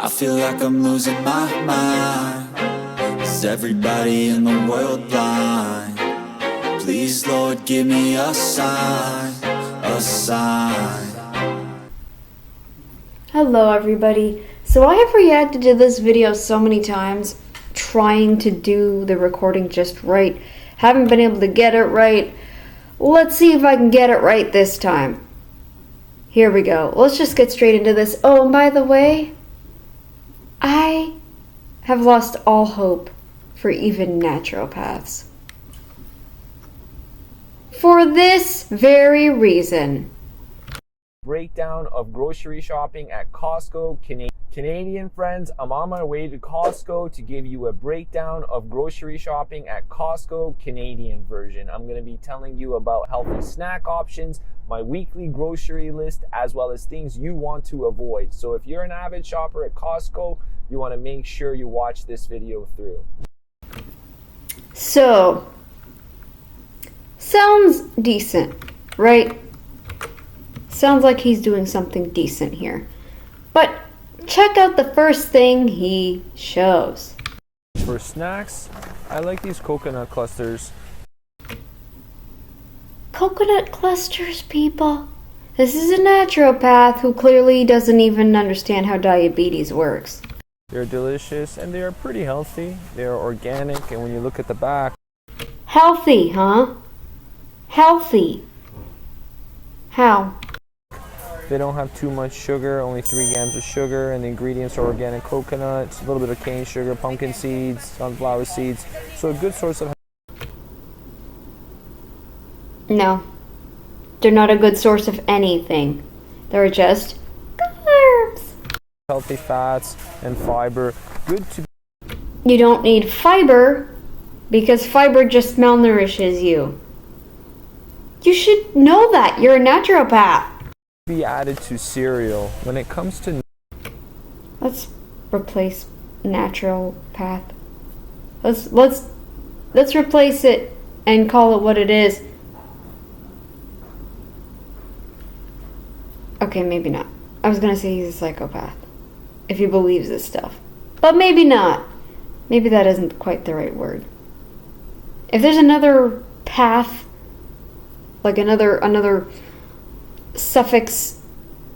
I feel like I'm losing my mind. Is everybody in the world blind? Please, Lord, give me a sign, a sign. Hello everybody. So I have reacted to this video so many times, trying to do the recording just right. Haven't been able to get it right. Let's see if I can get it right this time. Here we go. Let's just get straight into this. Oh, and by the way, I have lost all hope for even naturopaths. For this very reason. Breakdown of grocery shopping at Costco. Canadian friends, I'm on my way to Costco to give you a breakdown of grocery shopping at Costco Canadian version. I'm going to be telling you about healthy snack options, my weekly grocery list, as well as things you want to avoid. So if you're an avid shopper at Costco, you want to make sure you watch this video through. So, sounds decent, right? Sounds like he's doing something decent here. But check out the first thing he shows. For snacks, I like these coconut clusters. Coconut clusters, people. This is a naturopath who clearly doesn't even understand how diabetes works. They're delicious and they are pretty healthy. They're organic, and when you look at the back... Healthy, huh? Healthy. How? They don't have too much sugar, only 3 grams of sugar, and the ingredients are organic coconuts, a little bit of cane sugar, pumpkin seeds, sunflower seeds. So a good source of... No. They're not a good source of anything. They're just carbs. Healthy fats and fiber. Good to... You don't need fiber because fiber just malnourishes you. You should know that. You're a naturopath. Be added to cereal. When it comes to... Let's replace naturopath. Let's replace it and call it what it is. Okay, maybe not. I was gonna say he's a psychopath if he believes this stuff, but maybe not. Maybe that isn't quite the right word. If there's another path, like another suffix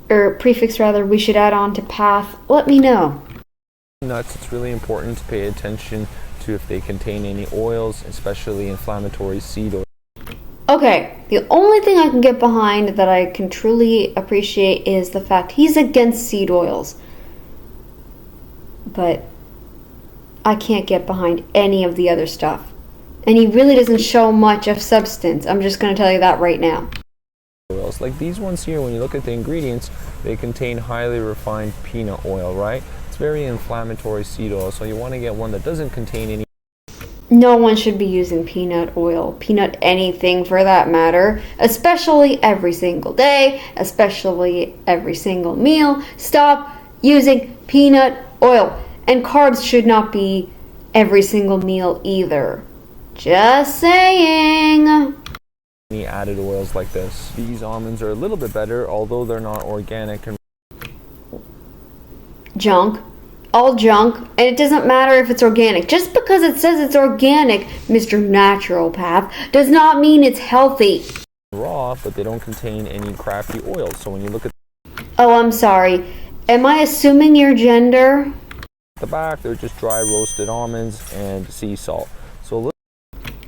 or prefix rather, we should add on to path, let me know. Nuts, it's really important to pay attention to if they contain any oils, especially inflammatory seed oils. Okay, the only thing I can get behind that I can truly appreciate is the fact he's against seed oils. But I can't get behind any of the other stuff. And he really doesn't show much of substance. I'm just going to tell you that right now. Oils like these ones here, when you look at the ingredients, they contain highly refined peanut oil, right? It's very inflammatory seed oil, so you want to get one that doesn't contain any... No one should be using peanut oil, peanut anything for that matter, especially every single day, especially every single meal. Stop using peanut oil. And carbs should not be every single meal either. Just saying. Any added oils like this. These almonds are a little bit better, although they're not organic. And junk. All junk. And it doesn't matter if it's organic. Just because it says it's organic, Mr. Naturopath, does not mean it's healthy. Raw, but they don't contain any crappy oils. So when you look at... Oh, I'm sorry. Am I assuming your gender? The back, they're just dry roasted almonds and sea salt. So look...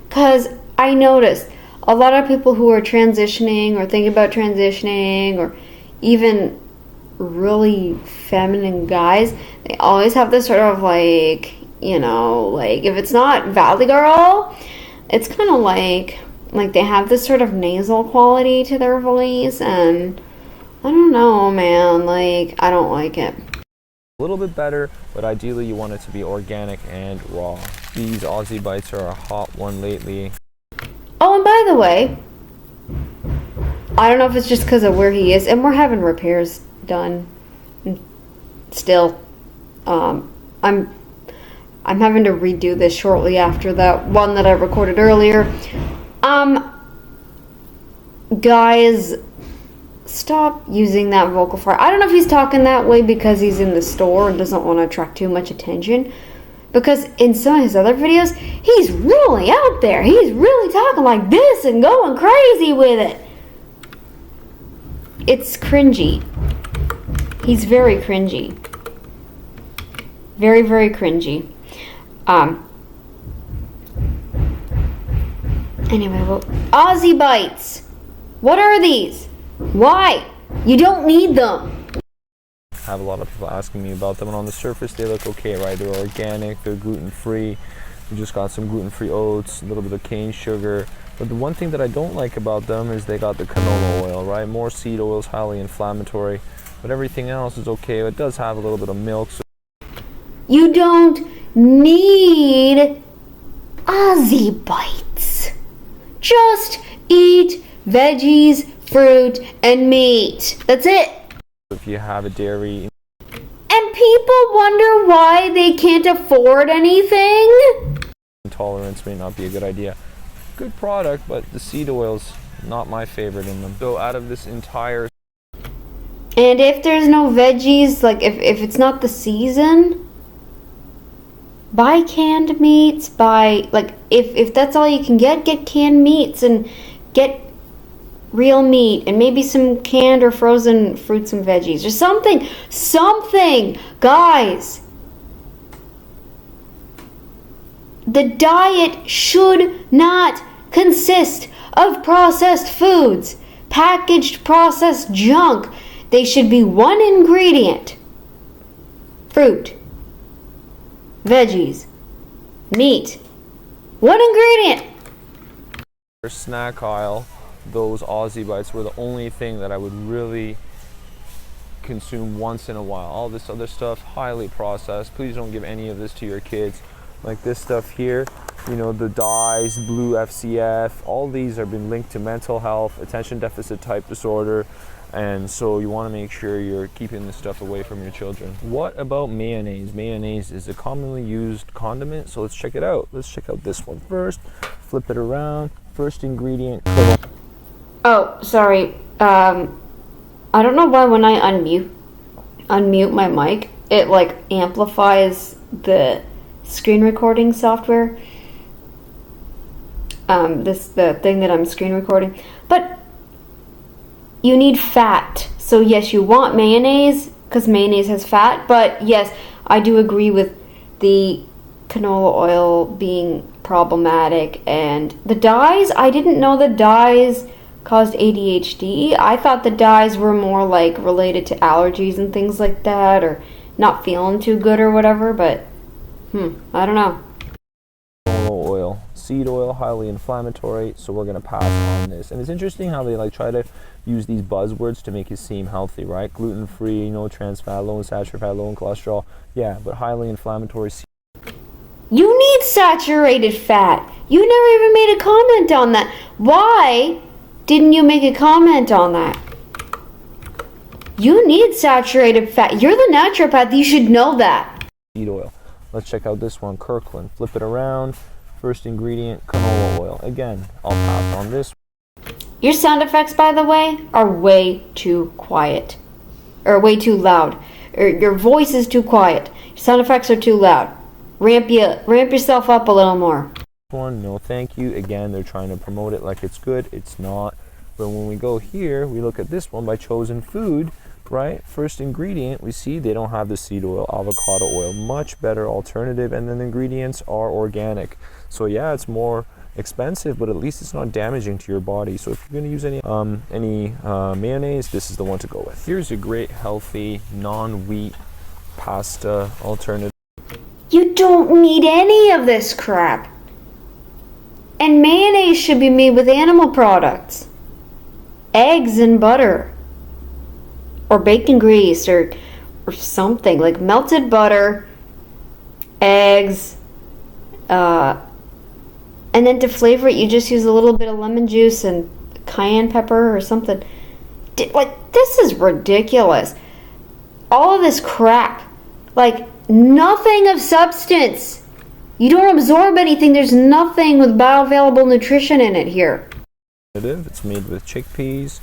Because I noticed a lot of people who are transitioning or thinking about transitioning, or even really feminine guys, they always have this sort of like, you know, like if it's not Valley Girl, it's kind of like they have this sort of nasal quality to their voice, and I don't know, man, like I don't like it. A little bit better, but ideally you want it to be organic and raw. These Aussie Bites are a hot one lately. Oh, and by the way, I don't know if it's just because of where he is, and we're having repairs done. Still, I'm having to redo this shortly after that one that I recorded earlier. Guys, stop using that vocal fry. I don't know if he's talking that way because he's in the store and doesn't want to attract too much attention. Because in some of his other videos, he's really out there. He's really talking like this and going crazy with it. It's cringy. He's very cringy. Very, very cringy. Anyway, well, Aussie Bites. What are these? Why? You don't need them. I have a lot of people asking me about them, and on the surface they look okay, right? They're organic, they're gluten-free. We just got some gluten-free oats, a little bit of cane sugar. But the one thing that I don't like about them is they got the canola oil, right? More seed oils, highly inflammatory. But everything else is okay. It does have a little bit of milk. So you don't need Aussie Bites. Just eat veggies, fruit, and meat. That's it. if you have a dairy. And people wonder why they can't afford anything? Intolerance may not be a good idea. Good product, but the seed oil's not my favorite in them. So out of this entire... And if there's no veggies, like if it's not the season, buy canned meats, if that's all you can get canned meats and get real meat and maybe some canned or frozen fruits and veggies or something, guys. The diet should not consist of processed foods, packaged processed junk. They should be one ingredient: fruit, veggies, meat. One ingredient. Snack aisle, those Aussie Bites were the only thing that I would really consume once in a while. All this other stuff, highly processed. Please don't give any of this to your kids. Like this stuff here, you know, the dyes, blue FCF, all these have been linked to mental health, attention deficit type disorder, and so you want to make sure you're keeping this stuff away from your children. What about mayonnaise? Mayonnaise is a commonly used condiment, so let's check it out. Let's check out this one first. Flip it around. First ingredient. Oh, sorry. I don't know why when I unmute my mic, it like amplifies the screen recording software. The thing that I'm screen recording. But you need fat. So yes, you want mayonnaise because mayonnaise has fat. But yes, I do agree with the canola oil being problematic. And the dyes, I didn't know the dyes caused ADHD. I thought the dyes were more like related to allergies and things like that, or not feeling too good or whatever. But I don't know. Canola oil, seed oil, highly inflammatory, so we're gonna pass on this. And it's interesting how they like try to use these buzzwords to make it seem healthy, right? Gluten-free, no trans fat, low in saturated fat, low in cholesterol. Yeah, but highly inflammatory. You need saturated fat. You never even made a comment on that. Why didn't you make a comment on that? You need saturated fat. You're the naturopath. You should know that. Seed oil. Let's check out this one, Kirkland. Flip it around. First ingredient, canola oil. Again, I'll pass on this. Your sound effects, by the way, are way too quiet. Or way too loud. Or your voice is too quiet. Your sound effects are too loud. Ramp yourself up a little more. One, no thank you. Again, they're trying to promote it like it's good. It's not. But when we go here, we look at this one by Chosen Food, right? First ingredient, we see they don't have the seed oil, avocado oil. Much better alternative. And then the ingredients are organic. So yeah, it's more expensive, but at least it's not damaging to your body. So if you're going to use any mayonnaise, this is the one to go with. Here's a great healthy non-wheat pasta alternative. You don't need any of this crap. And mayonnaise should be made with animal products. Eggs and butter. Or bacon grease or something. Like melted butter, eggs, and then to flavor it, you just use a little bit of lemon juice and cayenne pepper or something. Like, this is ridiculous. All of this crap. Like, nothing of substance. You don't absorb anything. There's nothing with bioavailable nutrition in it here. It's made with chickpeas,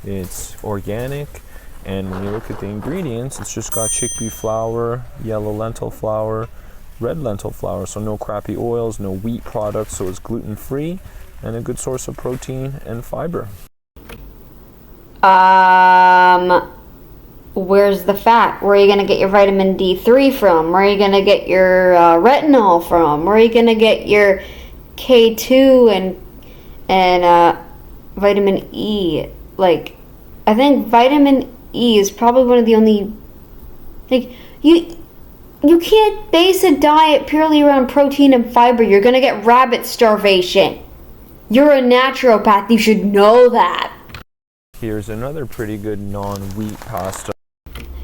It's organic, and when you look at the ingredients, it's just got chickpea flour, yellow lentil flour, red lentil flour, so no crappy oils, no wheat products, so it's gluten-free and a good source of protein and fiber. Where's the fat? Where are you going to get your vitamin D3 from? Where are you going to get your retinol from? Where are you going to get your K2 and vitamin E? Like, I think vitamin E is probably one of the only, like, you can't base a diet purely around protein and fiber. You're going to get rabbit starvation. You're a naturopath. You should know that. Here's another pretty good non-wheat pasta.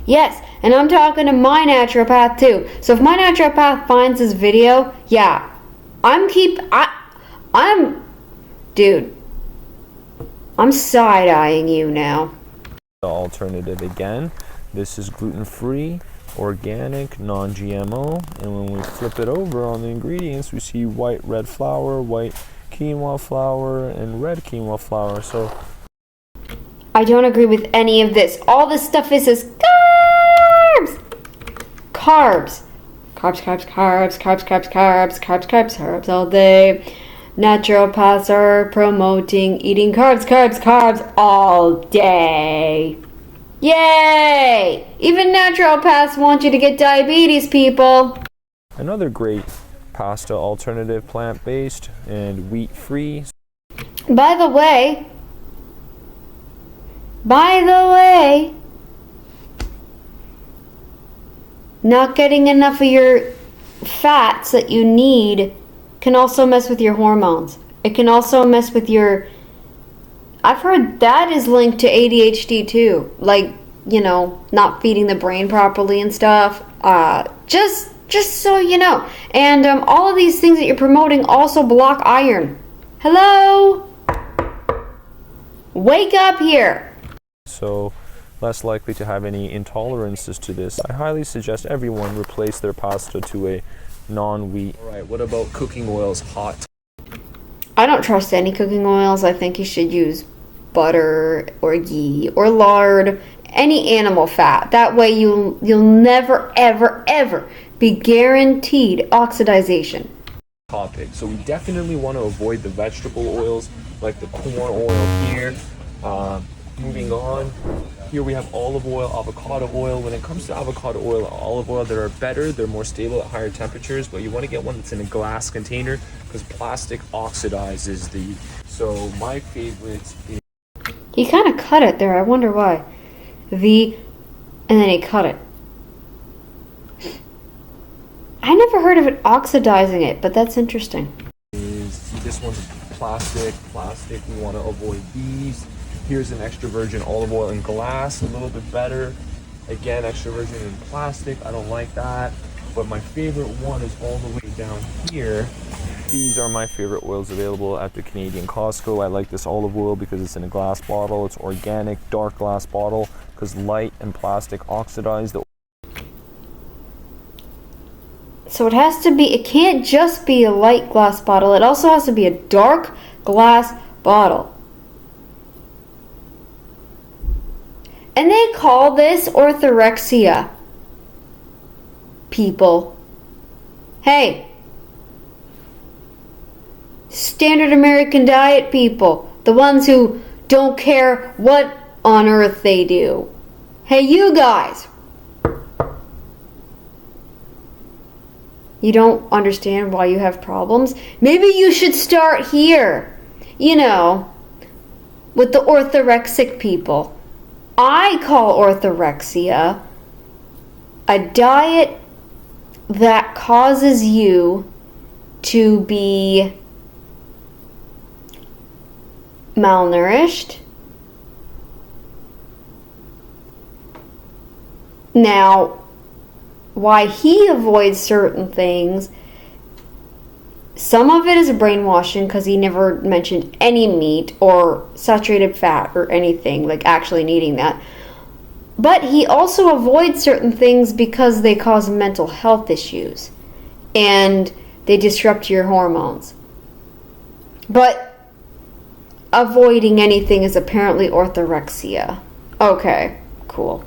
Yes, and I'm talking to my naturopath too. So if my naturopath finds this video, yeah, dude, I'm side-eyeing you now. The alternative again, this is gluten-free, organic, non-GMO, and when we flip it over on the ingredients, we see white red flour, white quinoa flour, and red quinoa flour. So I don't agree with any of this. All this stuff is carbs. Carbs all day. Naturopaths are promoting eating carbs all day. Yay! Even naturopaths want you to get diabetes, people. another great pasta alternative, plant-based and wheat-free. By the way, not getting enough of your fats that you need can also mess with your hormones. It can also mess with your... I've heard that is linked to ADHD too. Like, not feeding the brain properly and stuff. Just so you know. And all of these things that you're promoting also block iron. Hello? Wake up here. So less likely to have any intolerances to this. I highly suggest everyone replace their pasta to a non-wheat. Alright, what about cooking oils? Hot. I don't trust any cooking oils. I think you should use butter or ghee or lard, any animal fat. That way you'll never, ever, ever be guaranteed oxidization. Topic. So we definitely want to avoid the vegetable oils like the corn oil here. Moving on, here we have olive oil, avocado oil. When it comes to avocado oil, olive oil, they are better, they're more stable at higher temperatures, but you want to get one that's in a glass container because plastic oxidizes the... So my favorite is... He kind of cut it there. I wonder why. And then he cut it. I never heard of it oxidizing it, but that's interesting. This one's plastic. We want to avoid these. Here's an extra virgin olive oil in glass, a little bit better. Again, extra virgin in plastic, I don't like that. But my favorite one is all the way down here. These are my favorite oils available at the Canadian Costco. I like this olive oil because it's in a glass bottle. It's organic, dark glass bottle, because light and plastic oxidize the... So it can't just be a light glass bottle. It also has to be a dark glass bottle. And they call this orthorexia. People. Hey. Standard American diet people. The ones who don't care what on earth they do. Hey, you guys. You don't understand why you have problems? Maybe you should start here. With the orthorexic people. I call orthorexia a diet that causes you to be malnourished. Now, why he avoids certain things, some of it is brainwashing because he never mentioned any meat or saturated fat or anything, like actually needing that. But he also avoids certain things because they cause mental health issues and they disrupt your hormones. But avoiding anything is apparently orthorexia. Okay, cool.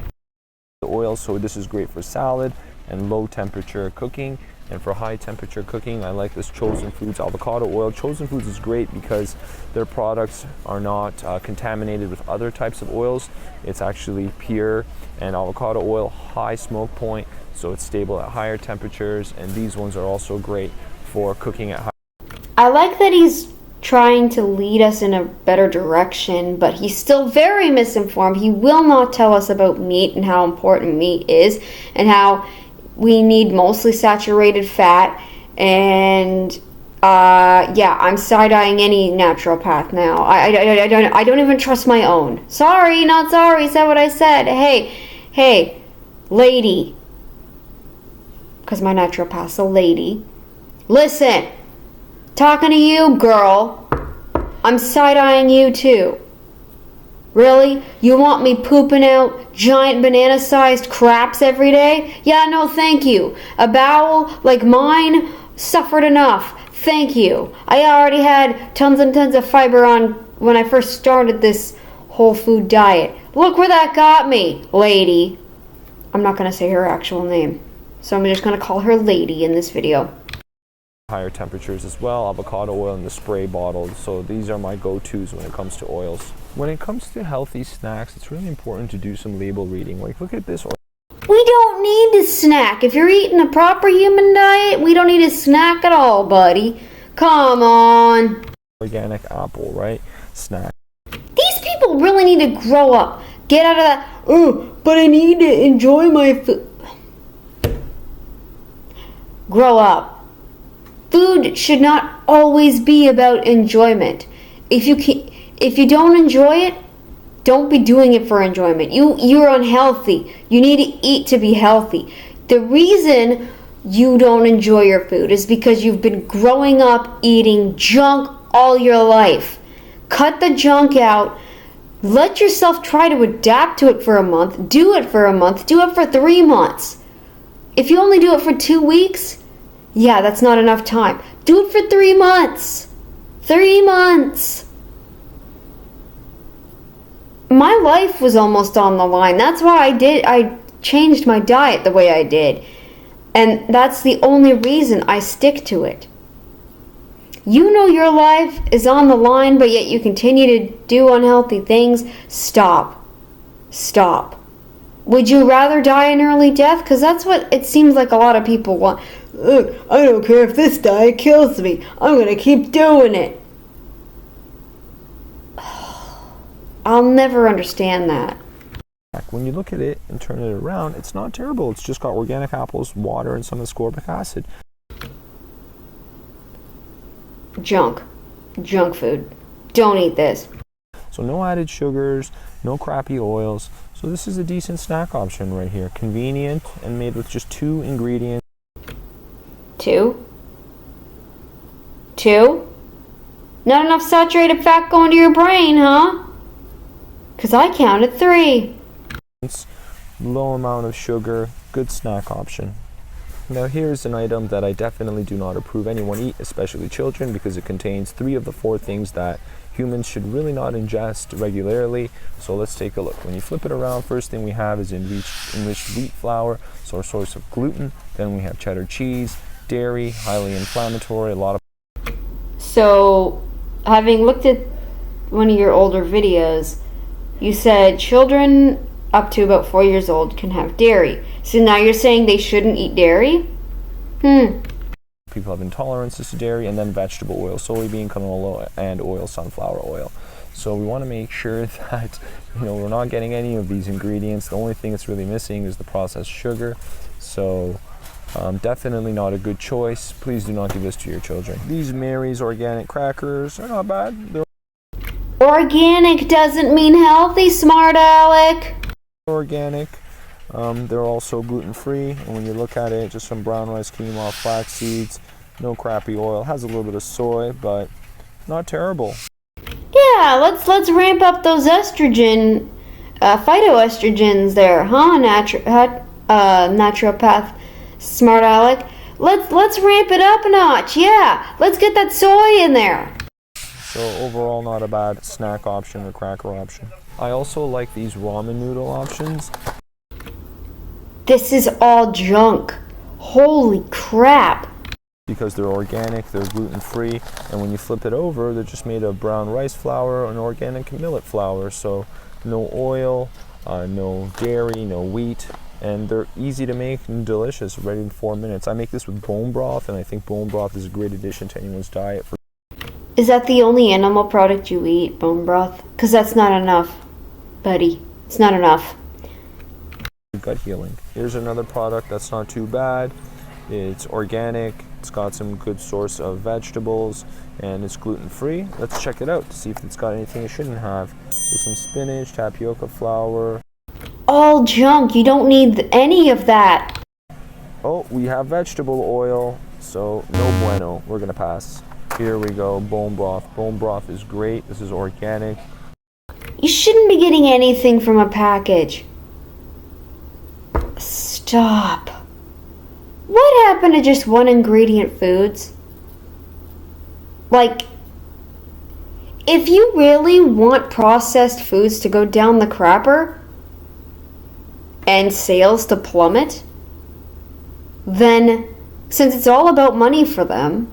The oil, so this is great for salad and low temperature cooking. And for high temperature cooking, I like this Chosen Foods avocado oil. Chosen Foods is great because their products are not contaminated with other types of oils. It's actually pure, and avocado oil, high smoke point, so it's stable at higher temperatures, and these ones are also great for cooking at high. I like that he's trying to lead us in a better direction, but he's still very misinformed. He will not tell us about meat and how important meat is, and how we need mostly saturated fat. And yeah, I'm side-eyeing any naturopath now. I don't even trust my own. Sorry, not sorry, said what I said. Hey, lady, because my naturopath's a lady. Listen, talking to you, girl. I'm side-eyeing you too. Really? You want me pooping out giant banana-sized craps every day? Yeah, no, thank you. A bowel like mine suffered enough. Thank you. I already had tons and tons of fiber on when I first started this whole food diet. Look where that got me, lady. I'm not going to say her actual name, so I'm just going to call her lady in this video. Higher temperatures as well, avocado oil in the spray bottle. So these are my go-tos when it comes to oils. When it comes to healthy snacks, it's really important to do some label reading. Like, look at this. We don't need to snack. If you're eating a proper human diet, we don't need to snack at all, buddy. Come on. Organic apple, right? Snack. These people really need to grow up. Get out of that, oh, but I need to enjoy my food. Grow up. Food should not always be about enjoyment. If you don't enjoy it, don't be doing it for enjoyment. You're unhealthy. You need to eat to be healthy. The reason you don't enjoy your food is because you've been growing up eating junk all your life. Cut the junk out. Let yourself try to adapt to it for a month. Do it for a month. Do it for 3 months. If you only do it for 2 weeks, yeah, that's not enough time. Do it for 3 months. 3 months. My life was almost on the line. That's why I changed my diet the way I did. And that's the only reason I stick to it. You know your life is on the line, but yet you continue to do unhealthy things. Stop. Stop. Would you rather die an early death? Because that's what it seems like a lot of people want. Ugh, I don't care if this diet kills me. I'm going to keep doing it. I'll never understand that. When you look at it and turn it around, it's not terrible. It's just got organic apples, water, and some ascorbic acid. Junk food. Don't eat this. So no added sugars, no crappy oils. So this is a decent snack option right here. Convenient and made with just 2 ingredients. 2? Not enough saturated fat going to your brain, huh? Because I counted 3. Low amount of sugar, good snack option. Now here's an item that I definitely do not approve anyone eat, especially children, because it contains 3 of the 4 things that humans should really not ingest regularly. So let's take a look. When you flip it around, first thing we have is enriched wheat flour, so our source of gluten. Then we have cheddar cheese, dairy, highly inflammatory, a lot of... So, having looked at one of your older videos, you said children up to about 4 years old can have dairy. So now you're saying they shouldn't eat dairy? People have intolerances to dairy, and then vegetable oil, soybean, canola, and oil, sunflower oil. So we want to make sure that we're not getting any of these ingredients. The only thing that's really missing is the processed sugar. So definitely not a good choice. Please do not give this to your children. These Mary's organic crackers are not bad. They're organic doesn't mean healthy, smart Alec. Organic. They're also gluten-free, and when you look at it, just some brown rice, quinoa, flax seeds, no crappy oil. Has a little bit of soy, but not terrible. Yeah, let's ramp up those estrogen, phytoestrogens there, huh? Naturopath, smart Alec. Let's ramp it up a notch. Yeah, let's get that soy in there. So overall, not a bad snack option or cracker option. I also like these ramen noodle options. This is all junk. Holy crap. Because they're organic, they're gluten-free, and when you flip it over, they're just made of brown rice flour and organic millet flour. So no oil, no dairy, no wheat, and they're easy to make and delicious, ready in 4 minutes. I make this with bone broth, and I think bone broth is a great addition to anyone's diet. Is that the only animal product you eat, bone broth? Because that's not enough, buddy. It's not enough. Gut healing. Here's another product that's not too bad. It's organic, it's got some good source of vegetables, and it's gluten-free. Let's check it out to see if it's got anything it shouldn't have. So some spinach, tapioca flour. All junk. You don't need any of that. Oh, we have vegetable oil, so no bueno. We're gonna pass. Here we go, bone broth. Bone broth is great. This is organic. You shouldn't be getting anything from a package. Stop. What happened to just one ingredient foods? Like, if you really want processed foods to go down the crapper and sales to plummet, then since it's all about money for them,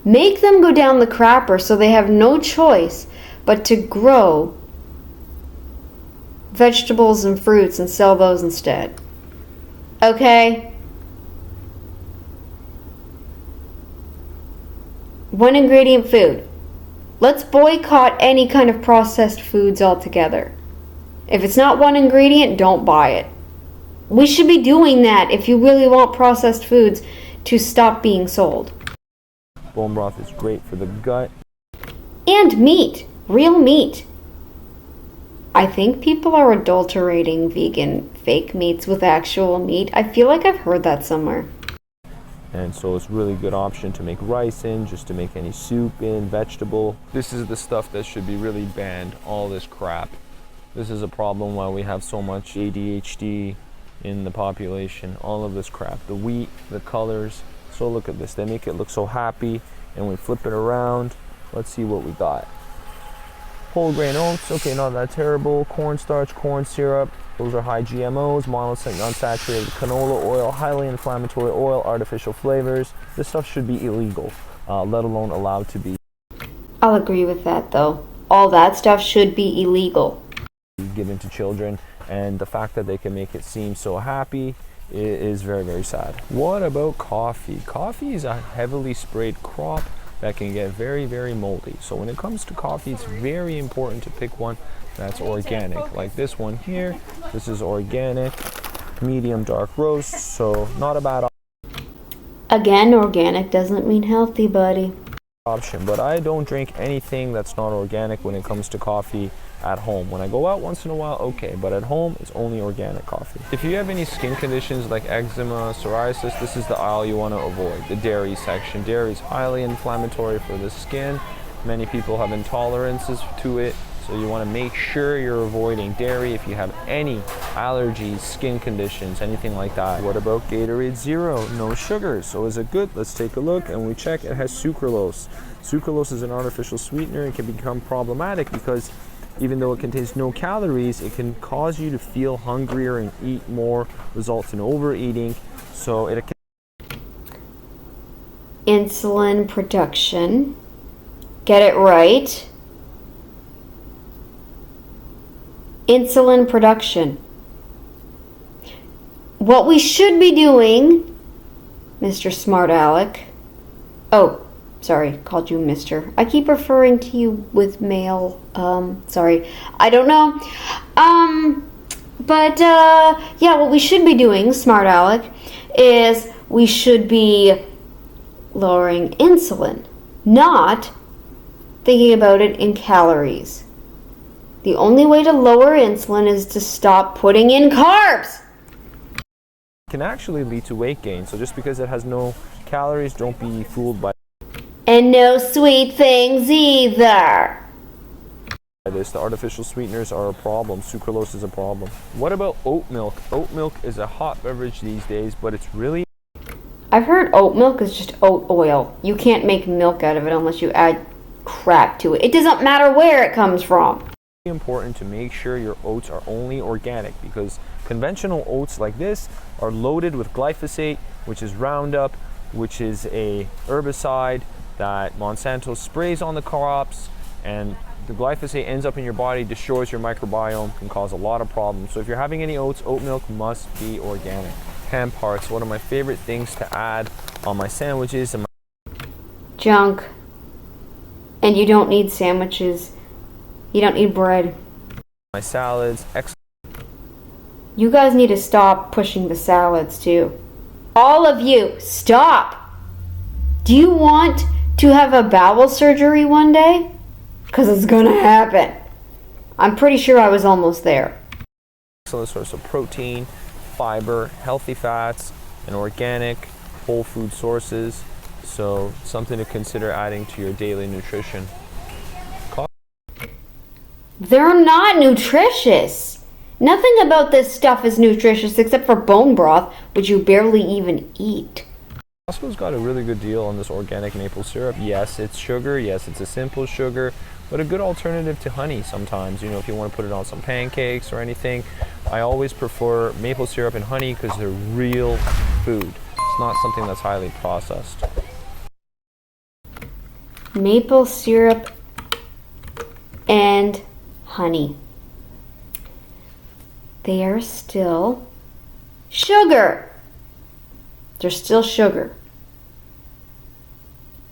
make them go down the crapper so they have no choice but to grow vegetables and fruits and sell those instead. Okay? One ingredient food. Let's boycott any kind of processed foods altogether. If it's not one ingredient, don't buy it. We should be doing that if you really want processed foods to stop being sold. Bone broth is great for the gut. And meat. Real meat. I think people are adulterating vegan fake meats with actual meat. I feel like I've heard that somewhere. And so it's a really good option to make rice in, just to make any soup in, vegetable. This is the stuff that should be really banned, all this crap. This is a problem why we have so much ADHD in the population, all of this crap. The wheat, the colors. So look at this, they make it look so happy, and we flip it around. Let's see what we got. Whole grain oats, okay, not that terrible. Cornstarch, corn syrup, those are high GMOs, monounsaturated canola oil, highly inflammatory oil, artificial flavors. This stuff should be illegal, let alone allowed to be. I'll agree with that though. All that stuff should be illegal. Given to children, and the fact that they can make it seem so happy is very, very sad. What about coffee? Coffee is a heavily sprayed crop that can get very, very moldy. So when it comes to coffee, it's very important to pick one that's organic. Like this one here, this is organic, medium dark roast, so not a bad Again, organic doesn't mean healthy, buddy. option. But I don't drink anything that's not organic when it comes to coffee at home. When I go out once in a while, okay, but at home it's only organic coffee. If you have any skin conditions like eczema, psoriasis, this is the aisle you want to avoid, the dairy section. Dairy is highly inflammatory for the skin. Many people have intolerances to it, so you want to make sure you're avoiding dairy if you have any allergies, skin conditions, anything like that. What about Gatorade Zero? No sugar. So is it good? Let's take a look, and we check. It has sucralose. Sucralose is an artificial sweetener. It can become problematic because even though it contains no calories, it can cause you to feel hungrier and eat more, results in overeating. So it can Insulin production. Get it right. Insulin production. What we should be doing, Mr. Smart Alec. Oh, sorry, called you Mr. I keep referring to you with male. Sorry. I don't know. Yeah, what we should be doing, Smart Alec, is we should be lowering insulin, not thinking about it in calories. The only way to lower insulin is to stop putting in carbs. can actually lead to weight gain. So just because it has no calories, don't be fooled by And no sweet things either. this. The artificial sweeteners are a problem. Sucralose is a problem. What about oat milk? Oat milk is a hot beverage these days, but it's really I've heard oat milk is just oat oil. You can't make milk out of it unless you add crap to it. It doesn't matter where it comes from. Important to make sure your oats are only organic, because conventional oats like this are loaded with glyphosate, which is Roundup, which is a herbicide that Monsanto sprays on the crops, and the glyphosate ends up in your body, destroys your microbiome, can cause a lot of problems. So if you're having any oats, oat milk must be organic. Ham parts, one of my favorite things to add on my sandwiches and Junk. And you don't need sandwiches. You don't need bread. my salads. You guys need to stop pushing the salads too. All of you, stop! Do you want to have a bowel surgery one day? Because it's gonna happen. I'm pretty sure I was almost there. Excellent source of protein, fiber, healthy fats, and organic whole food sources. So something to consider adding to your daily nutrition. They're not nutritious. Nothing about this stuff is nutritious except for bone broth, which you barely even eat. Costco's got a really good deal on this organic maple syrup. Yes, it's sugar. Yes, it's a simple sugar, but a good alternative to honey sometimes. You know, if you want to put it on some pancakes or anything. I always prefer maple syrup and honey because they're real food. It's not something that's highly processed. Maple syrup and honey. They are still sugar. They're still sugar.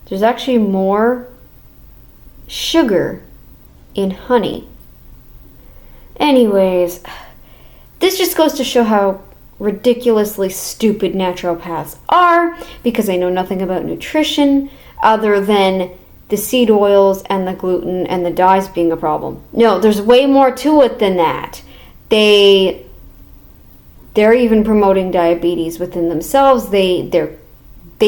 There's actually more sugar in honey. Anyways, this just goes to show how ridiculously stupid naturopaths are, because they know nothing about nutrition other than the seed oils and the gluten and the dyes being a problem. No, there's way more to it than that. They're even promoting diabetes within themselves. They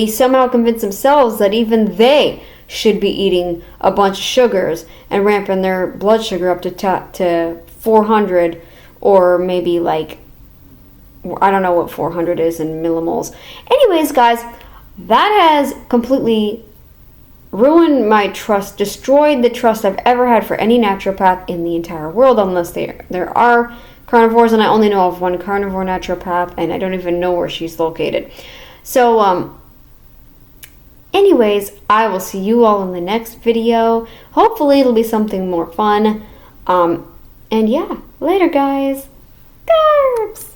somehow convince themselves that even they should be eating a bunch of sugars and ramping their blood sugar up to 400, or maybe like, I don't know what 400 is in millimoles. Anyways, guys, that has completely ruined my trust, destroyed the trust I've ever had for any naturopath in the entire world, unless there are carnivores, and I only know of one carnivore naturopath, and I don't even know where she's located. So, anyways, I will see you all in the next video. Hopefully it'll be something more fun. And yeah, later guys. Carbs!